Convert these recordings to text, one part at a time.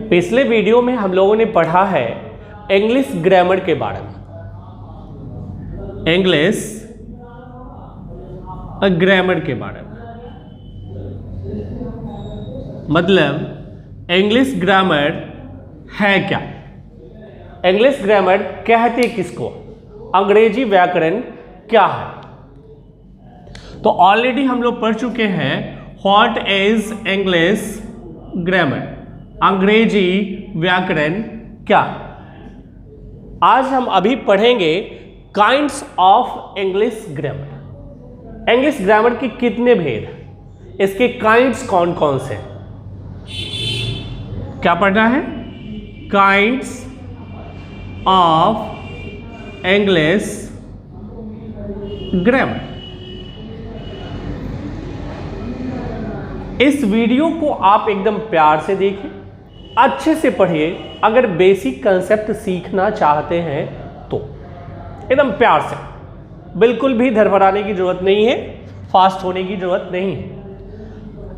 पिछले वीडियो में हम लोगों ने पढ़ा है इंग्लिश ग्रामर के बारे में। इंग्लिश ग्रामर के बारे में, मतलब इंग्लिश ग्रामर है क्या, इंग्लिश ग्रामर कहते किसको, अंग्रेजी व्याकरण क्या है। तो ऑलरेडी हम लोग पढ़ चुके हैं व्हाट इज इंग्लिश ग्रामर, अंग्रेजी व्याकरण क्या। आज हम अभी पढ़ेंगे kinds of English grammar. English grammar के कितने भेद, इसके काइंड्स कौन कौन से, क्या पढ़ना है, काइंड्स ऑफ इंग्लिश ग्रामर। इस वीडियो को आप एकदम प्यार से देखिए, अच्छे से पढ़िए। अगर बेसिक कंसेप्ट सीखना चाहते हैं तो एकदम प्यार से, बिल्कुल भी धड़बड़ाने की जरूरत नहीं है, फास्ट होने की जरूरत नहीं है।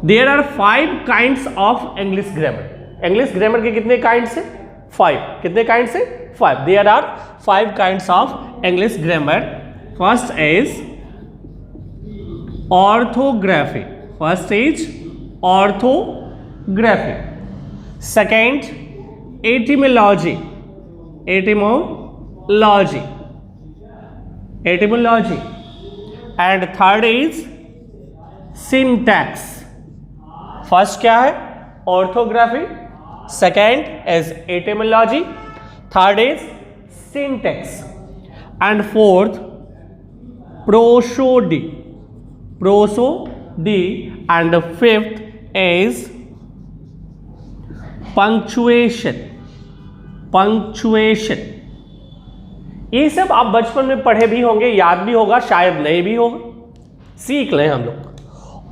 There are 5 kinds of English grammar. English grammar के कितने काइंड्स हैं? 5। कितने काइंड्स हैं? 5। There are 5 kinds of English grammar. First is orthography, first is orthography. Second etymology, etymology, etymology. And third is syntax. फर्स्ट क्या है? Orthography, second is etymology, third is syntax, and fourth prosody, prosody, and fifth is punctuation, punctuation। ये सब आप बचपन में पढ़े भी होंगे, याद भी होगा, शायद नहीं भी होगा, सीख लें हम लोग।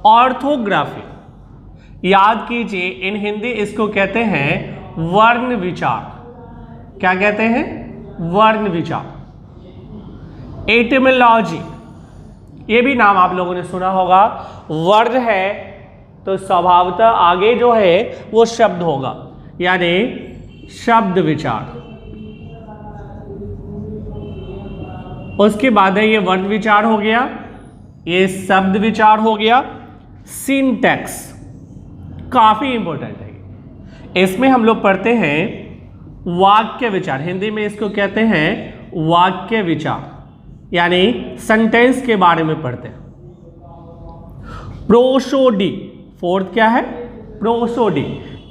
ऑर्थोग्राफी याद कीजिए, इन हिंदी इसको कहते हैं वर्ण विचार। क्या कहते हैं? वर्ण विचार। एटिमोलॉजी, ये भी नाम आप लोगों ने सुना होगा। वर्ण है तो स्वभावतः आगे जो है वो शब्द होगा, यानी शब्द विचार। उसके बाद है ये वर्ण विचार हो गया, ये शब्द विचार हो गया। सिंटैक्स काफी इंपॉर्टेंट है, इसमें हम लोग पढ़ते हैं वाक्य विचार। हिंदी में इसको कहते हैं वाक्य विचार, यानी सेंटेंस के बारे में पढ़ते हैं। प्रोसोडी, फोर्थ क्या है? प्रोसोडी।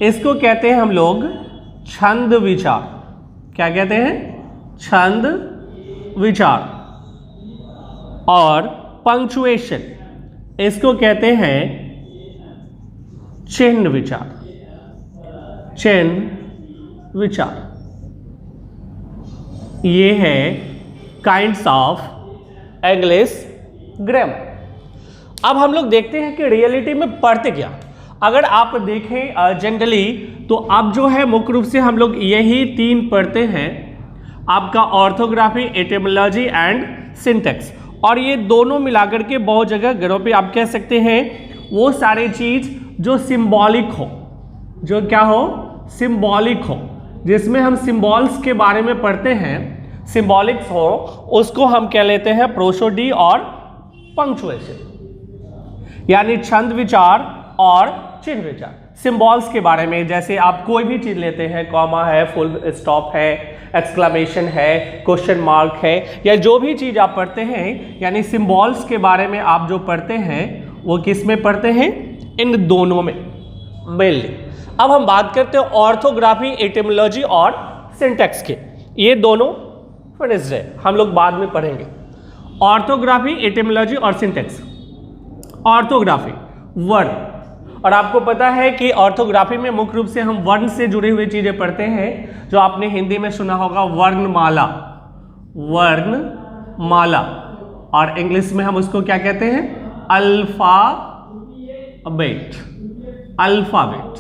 इसको कहते हैं हम लोग छंद विचार। क्या कहते हैं? छंद विचार। और पंक्चुएशन, इसको कहते हैं चिन्ह विचार, चिन्ह विचार। ये है काइंड्स ऑफ इंग्लिश ग्रामर। अब हम लोग देखते हैं कि रियलिटी में पढ़ते क्या। अगर आप देखें जनरली तो अब जो है मुख्य रूप से हम लोग यही 3 पढ़ते हैं, आपका ऑर्थोग्राफी, एटिमोलॉजी एंड सिंटैक्स। और ये दोनों मिलाकर के बहुत जगह घरों पे आप कह सकते हैं वो सारी चीज जो सिंबॉलिक हो, जो क्या हो? सिंबॉलिक हो, जिसमें हम सिंबल्स के बारे में पढ़ते हैं, सिंबॉलिक्स हो, उसको हम कह लेते हैं प्रोसोडी और पंक्चुएशन, यानी छंद विचार और चिन्ह विचार। सिंबल्स के बारे में, जैसे आप कोई भी चीज लेते हैं, कॉमा है, फुल स्टॉप है, एक्सक्लेमेशन है, क्वेश्चन मार्क है, या जो भी चीज आप पढ़ते हैं, यानी सिंबल्स के बारे में आप जो पढ़ते हैं वो किस में पढ़ते हैं? इन दोनों में मेनली। अब हम बात करते हैं ऑर्थोग्राफी, एटिमोलॉजी और सिंटैक्स के। ये दोनों फिनिश्ड है, हम लोग बाद में पढ़ेंगे। ऑर्थोग्राफी, एटिमोलॉजी और सिंटैक्स। ऑर्थोग्राफी वर्ण, और आपको पता है कि ऑर्थोग्राफी में मुख्य रूप से हम वर्ण से जुड़ी हुई चीजें पढ़ते हैं, जो आपने हिंदी में सुना होगा वर्णमाला, वर्णमाला। और इंग्लिश में हम उसको क्या कहते हैं? Alphabet, alphabet.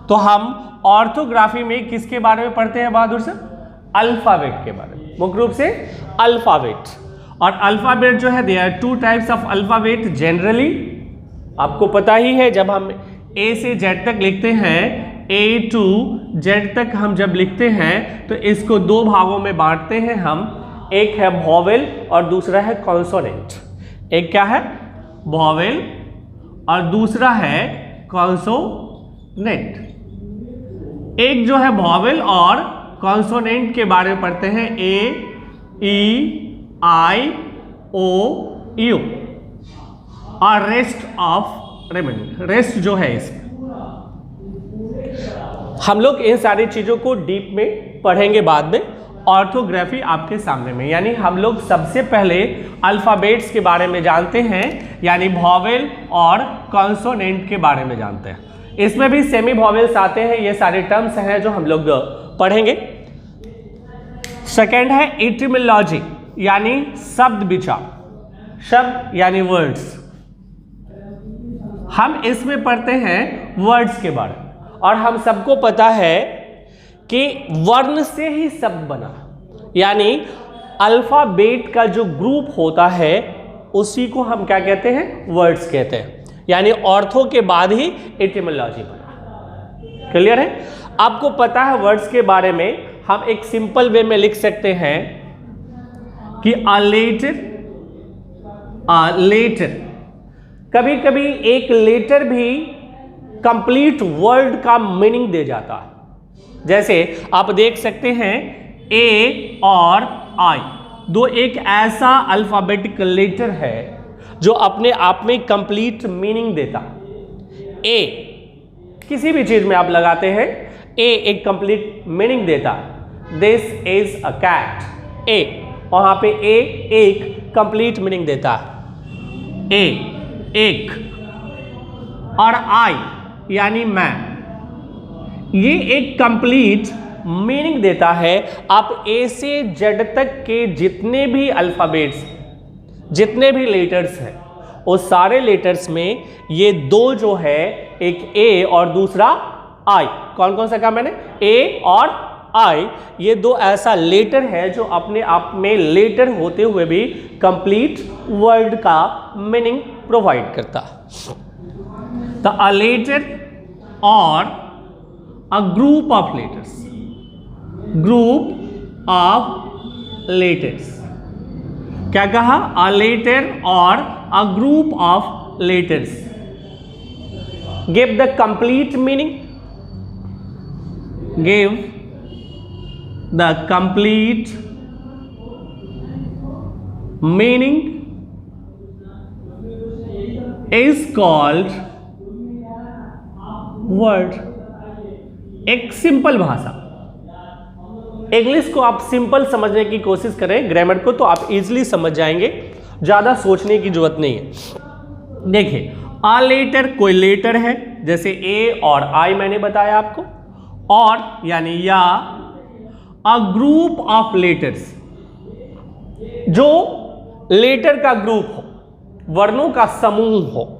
तो हम ऑर्थोग्राफी में किसके बारे में पढ़ते हैं बहादुर सर? अल्फाबेट के बारे में, मुख्य रूप से अल्फाबेट। और अल्फाबेट जो है, there are 2 types of alphabet generally आपको पता ही है जब हम ए से जेड तक लिखते हैं, ए टू जेड तक हम जब लिखते हैं तो इसको दो भागों में बांटते हैं हम, एक है वॉवेल और दूसरा है कॉन्सोनेंट। एक क्या है? वॉवेल और दूसरा है कॉन्सोनेंट। एक जो है वॉवेल और कॉन्सोनेंट के बारे में पढ़ते हैं, ए, ई, आई, ओ, यू और रेस्ट ऑफ रिमेनिंग, रेस्ट जो है इसमें हम लोग इन सारी चीजों को डीप में पढ़ेंगे बाद में। ऑर्थोग्राफी आपके सामने में, यानी हम लोग सबसे पहले अल्फाबेट्स के बारे में जानते हैं, यानी वॉवेल और कॉन्सोनेंट के बारे में जानते हैं। इसमें भी सेमी वॉवेल्स आते हैं, ये सारे टर्म्स हैं जो हम लोग पढ़ेंगे। सेकेंड है इटिमोलॉजी, यानी शब्द विचार, शब्द यानी वर्ड्स। हम इसमें पढ़ते हैं वर्ड्स के बारे में, और हम सबको पता है कि वर्ण से ही शब्द बना, यानी अल्फाबेट का जो ग्रुप होता है उसी को हम क्या कहते हैं? वर्ड्स कहते हैं। यानी ऑर्थो के बाद ही एटिमोलॉजी बना। क्लियर है? आपको पता है वर्ड्स के बारे में हम एक सिंपल वे में लिख सकते हैं कि अ लेटर, कभी कभी एक लेटर भी कंप्लीट वर्ड का मीनिंग दे जाता है। जैसे आप देख सकते हैं ए और आई, दो एक ऐसा अल्फाबेटिकल लेटर है जो अपने आप में कंप्लीट मीनिंग देता। ए किसी भी चीज में आप लगाते हैं, ए एक कंप्लीट मीनिंग देता। दिस इज अ कैट, ए वहां पे ए एक कंप्लीट मीनिंग देता है, ए एक। और आई यानी मैं, ये एक कंप्लीट मीनिंग देता है। आप ए से जेड तक के जितने भी अल्फाबेट्स, जितने भी लेटर्स हैं, उस सारे लेटर्स में ये दो जो है, एक ए और दूसरा आई, कौन कौन सा कहा मैंने? ए और आई, ये दो ऐसा लेटर है जो अपने आप में लेटर होते हुए भी कंप्लीट वर्ड का मीनिंग प्रोवाइड करता है। तो अ लेटर और a group of letters, group of letters, क्या कहा? a letter or a group of letters give the complete meaning, give the complete meaning is called word। एक simple भाषा, English को आप सिंपल समझने की कोशिश करें, ग्रामर को तो आप इजीली समझ जाएंगे, ज्यादा सोचने की जरूरत नहीं है। देखिए, आ लेटर कोई लेटर है, जैसे ए और आई मैंने बताया आपको, और यानी या अ ग्रुप ऑफ लेटर्स, जो लेटर का ग्रुप हो, वर्णों का समूह हो।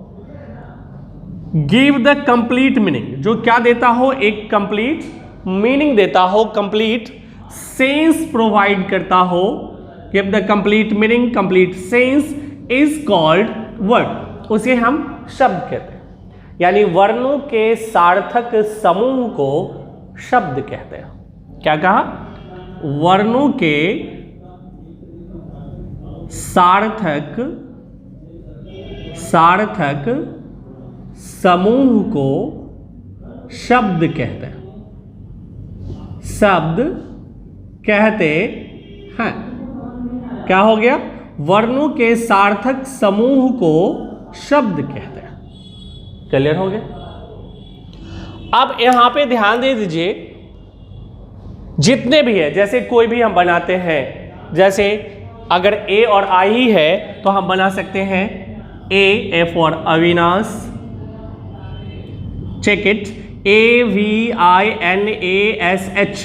गिव द कंप्लीट मीनिंग, जो क्या देता हो? एक कंप्लीट मीनिंग देता हो, कंप्लीट सेंस प्रोवाइड करता हो। Give the complete meaning, complete sense is called word, उसे हम शब्द कहते हैं। यानी वर्णों के सार्थक समूह को शब्द कहते हैं। क्या कहा? वर्णों के सार्थक समूह को शब्द कहते हैं, शब्द कहते हैं। क्या हो गया? वर्णों के सार्थक समूह को शब्द कहते हैं। क्लियर हो गया? अब यहां पे ध्यान दे दीजिए, जितने भी है, जैसे कोई भी हम बनाते हैं, जैसे अगर ए और आई ही है तो हम बना सकते हैं A for Avinash, check it, AVINASH।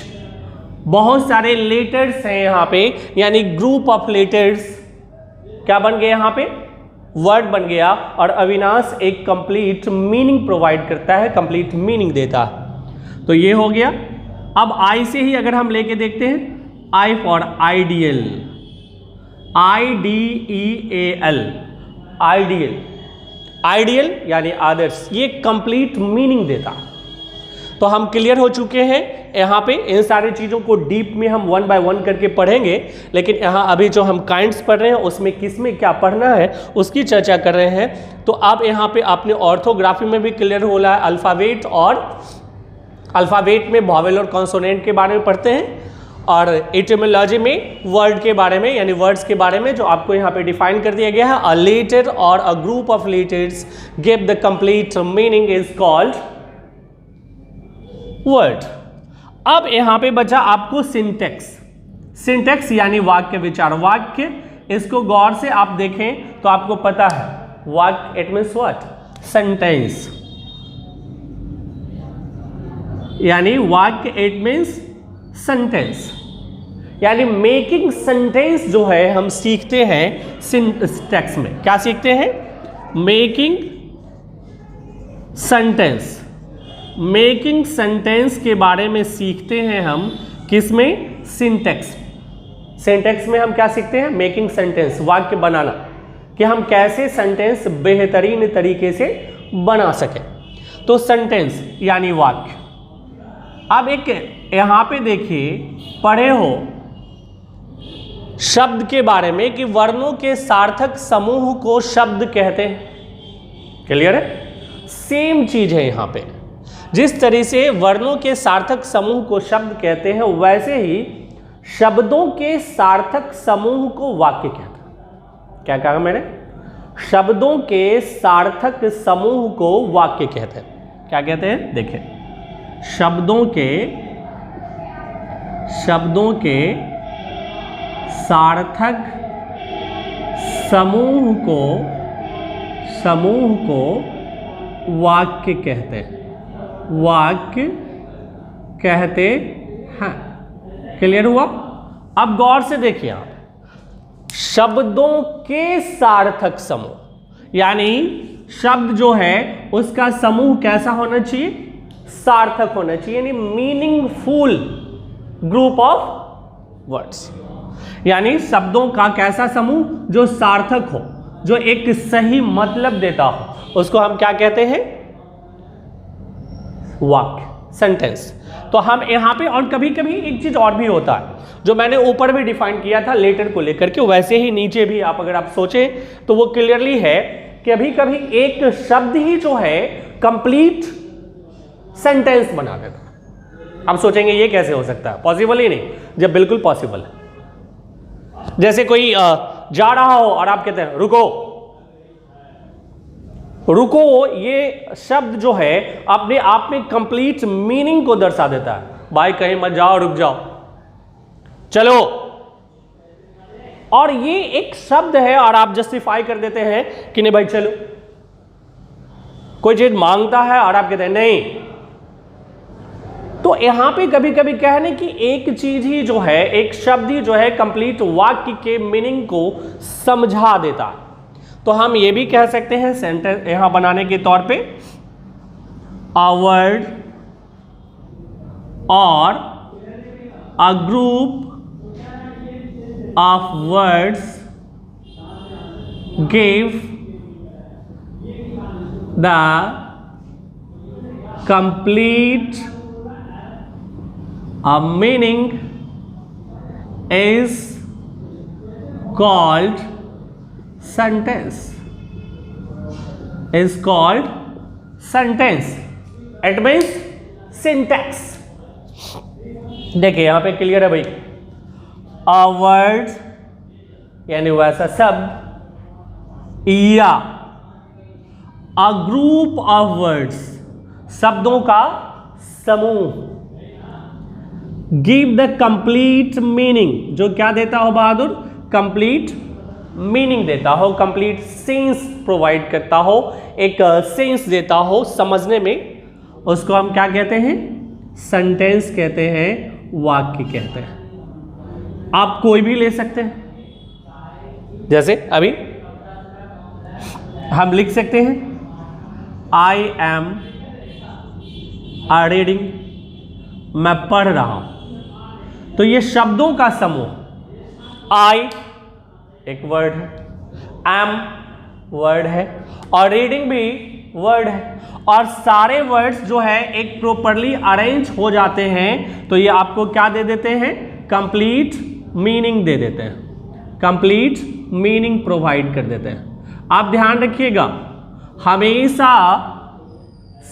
बहुत सारे लेटर्स हैं यहां पे, यानी ग्रुप ऑफ लेटर्स। क्या बन गया यहां पे? वर्ड बन गया। और अविनाश एक कंप्लीट मीनिंग प्रोवाइड करता है, कंप्लीट मीनिंग देता है। तो ये हो गया। अब आई से ही अगर हम लेके देखते हैं, I for ideal, IDEAL, ideal. Ideal यानी आदर्श, ये कंप्लीट मीनिंग देता। तो हम क्लियर हो चुके हैं यहाँ पे। इन सारी चीज़ों को डीप में हम 1 बाय 1 करके पढ़ेंगे, लेकिन यहाँ अभी जो हम काइंड्स पढ़ रहे हैं उसमें किस में क्या पढ़ना है उसकी चर्चा कर रहे हैं। तो अब यहाँ पे आपने ऑर्थोग्राफी में भी क्लियर हो रहा है, अल्फ़ाबेट और अल्फ़ाबेट में वॉवेल और कॉन्सोनेंट के बारे में पढ़ते हैं, और एटिमोलॉजी में वर्ड के बारे में यानी वर्ड्स के बारे में जो आपको यहाँ पे डिफाइन कर दिया गया है। अ लेटर और a group of letters give the complete meaning is called word. अब यहां पे बचा आपको सिंटेक्स। सिंटेक्स यानी वाक्य विचार। वाक्य, इसको गौर से आप देखें तो आपको पता है वाक्य इट मीन्स व्हाट, सेंटेंस, यानी वाक्य इट मीन्स सेंटेंस, यानी मेकिंग सेंटेंस जो है हम सीखते हैं सिंटेक्स में। क्या सीखते हैं? Making sentence. मेकिंग सेंटेंस के बारे में सीखते हैं हम किस में? सिंटेक्स। सिंटेक्स में हम क्या सीखते हैं? मेकिंग सेंटेंस, वाक्य बनाना, कि हम कैसे सेंटेंस बेहतरीन तरीके से बना सकें। तो सेंटेंस यानी वाक्य। अब एक यहां पे देखिए, पढ़े हो शब्द के बारे में कि वर्णों के सार्थक समूह को शब्द कहते हैं। क्लियर है? सेम चीज है यहां पे। जिस तरह से वर्णों के सार्थक समूह को शब्द कहते हैं, वैसे ही शब्दों के सार्थक समूह को वाक्य कहते हैं। क्या कहा मैंने? शब्दों के सार्थक समूह को वाक्य कहते हैं। क्या कहते हैं? देखिए, शब्दों के सार्थक समूह को वाक्य कहते हैं। वाक्य कहते हैं। क्लियर हुआ? अब गौर से देखिए आप, शब्दों के सार्थक समूह, यानी शब्द जो है उसका समूह कैसा होना चाहिए? सार्थक होना चाहिए, यानी मीनिंगफुल ग्रुप ऑफ वर्ड्स। यानी शब्दों का कैसा समूह? जो सार्थक हो, जो एक सही मतलब देता हो, उसको हम क्या कहते हैं? वाक्य, सेंटेंस। तो हम यहाँ पे, और कभी कभी एक चीज और भी होता है जो मैंने ऊपर भी डिफाइन किया था लेटर को लेकर के, वैसे ही नीचे भी आप अगर आप सोचें तो वो क्लियरली है कि कभी कभी एक शब्द ही जो है कंप्लीट सेंटेंस बना देता है। आप सोचेंगे ये कैसे हो सकता है? पॉसिबल ही नहीं, जब बिल्कुल पॉसिबल है। जैसे कोई जा रहा हो और आप कहते हैं रुको। रुको, ये शब्द जो है अपने आप में कंप्लीट मीनिंग को दर्शा देता है। भाई कहीं मत जाओ, रुक जाओ, चलो। और ये एक शब्द है और आप जस्टिफाई कर देते हैं कि नहीं भाई चलो। कोई चीज मांगता है और आप कहते हैं नहीं। तो यहां पे कभी कभी कहने की एक चीज ही जो है, एक शब्द ही जो है कंप्लीट वाक्य के मीनिंग को समझा देता है। तो हम ये भी कह सकते हैं सेंटेंस यहां बनाने के तौर पे, अ वर्ड और a group of words give the complete a meaning is called sentence. Is called sentence. It means syntax. देखिए यहां पे क्लियर है भाई। A word यानी वैसा शब्द, या a group of words शब्दों का समूह, गिव द कंप्लीट मीनिंग जो क्या देता हो बहादुर? कंप्लीट मीनिंग देता हो, कंप्लीट सेंस प्रोवाइड करता हो, एक सेंस देता हो समझने में, उसको हम क्या कहते हैं? सेंटेंस कहते हैं, वाक्य कहते हैं। आप कोई भी ले सकते हैं। जैसे अभी हम लिख सकते हैं आई एम रीडिंग, मैं पढ़ रहा हूं। तो ये शब्दों का समूह, आई एक वर्ड है, एम वर्ड है और रीडिंग भी वर्ड है, और सारे वर्ड्स जो है एक प्रॉपरली अरेंज हो जाते हैं तो ये आपको क्या दे देते हैं, कंप्लीट मीनिंग दे देते हैं, कंप्लीट मीनिंग प्रोवाइड कर देते हैं। आप ध्यान रखिएगा, हमेशा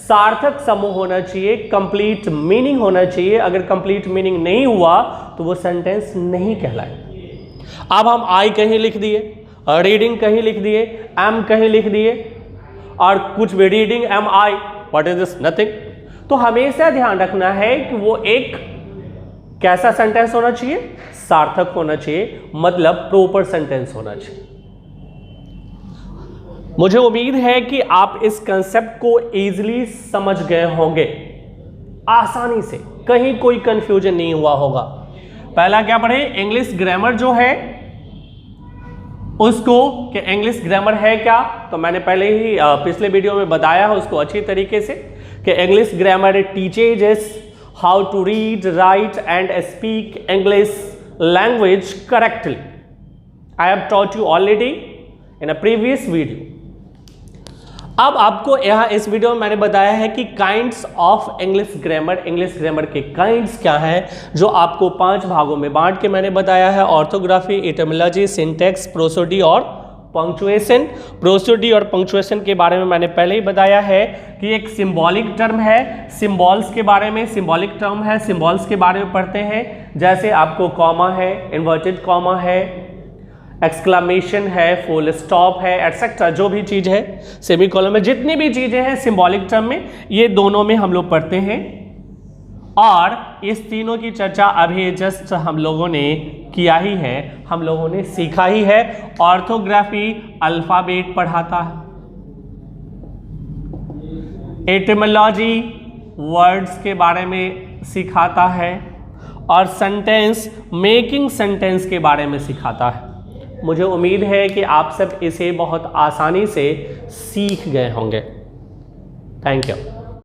सार्थक समूह होना चाहिए, कंप्लीट मीनिंग होना चाहिए। अगर कंप्लीट मीनिंग नहीं हुआ तो वो सेंटेंस नहीं कहलाए। अब हम आई कहीं लिख दिए, रीडिंग कहीं लिख दिए, एम कहीं लिख दिए और कुछ भी reading M I, what is this, nothing. तो हमेशा ध्यान रखना है कि वो एक कैसा सेंटेंस होना चाहिए, सार्थक होना चाहिए, मतलब प्रॉपर सेंटेंस होना चाहिए। मुझे उम्मीद है कि आप इस कंसेप्ट को इजीली समझ गए होंगे, आसानी से, कहीं कोई कंफ्यूजन नहीं हुआ होगा। पहला क्या पढ़े, इंग्लिश ग्रामर जो है उसको, कि इंग्लिश ग्रामर है क्या, तो मैंने पहले ही पिछले वीडियो में बताया है उसको अच्छी तरीके से कि English grammar teaches us how to read, write and speak English language correctly. I have taught you already in a previous video. अब आपको यहाँ इस वीडियो में मैंने बताया है कि काइंड्स ऑफ इंग्लिश ग्रामर के काइंड्स क्या हैं, जो आपको 5 भागों में बांट के मैंने बताया है, ऑर्थोग्राफी, एटिमोलॉजी, सिंटैक्स, प्रोसोडी और पंक्चुएशन। प्रोसोडी और पंक्चुएशन के बारे में मैंने पहले ही बताया है कि एक सिंबॉलिक टर्म है, सिंबल्स के बारे में, सिंबॉलिक टर्म है, सिंबल्स के बारे में पढ़ते हैं। जैसे आपको कॉमा है, इन्वर्टेड कॉमा है, एक्सक्लामेशन है, फुल स्टॉप है, एटसेट्रा, जो भी चीज़ है, सेमीकोलन में जितनी भी चीज़ें हैं सिंबॉलिक टर्म में, ये दोनों में हम लोग पढ़ते हैं। और इस तीनों की चर्चा अभी जस्ट हम लोगों ने किया ही है, हम लोगों ने सीखा ही है। ऑर्थोग्राफी अल्फाबेट पढ़ाता है, एटिमोलॉजी वर्ड्स के बारे में सिखाता है, और सेंटेंस मेकिंग सेंटेंस के बारे में सिखाता है। मुझे उम्मीद है कि आप सब इसे बहुत आसानी से सीख गए होंगे। Thank you.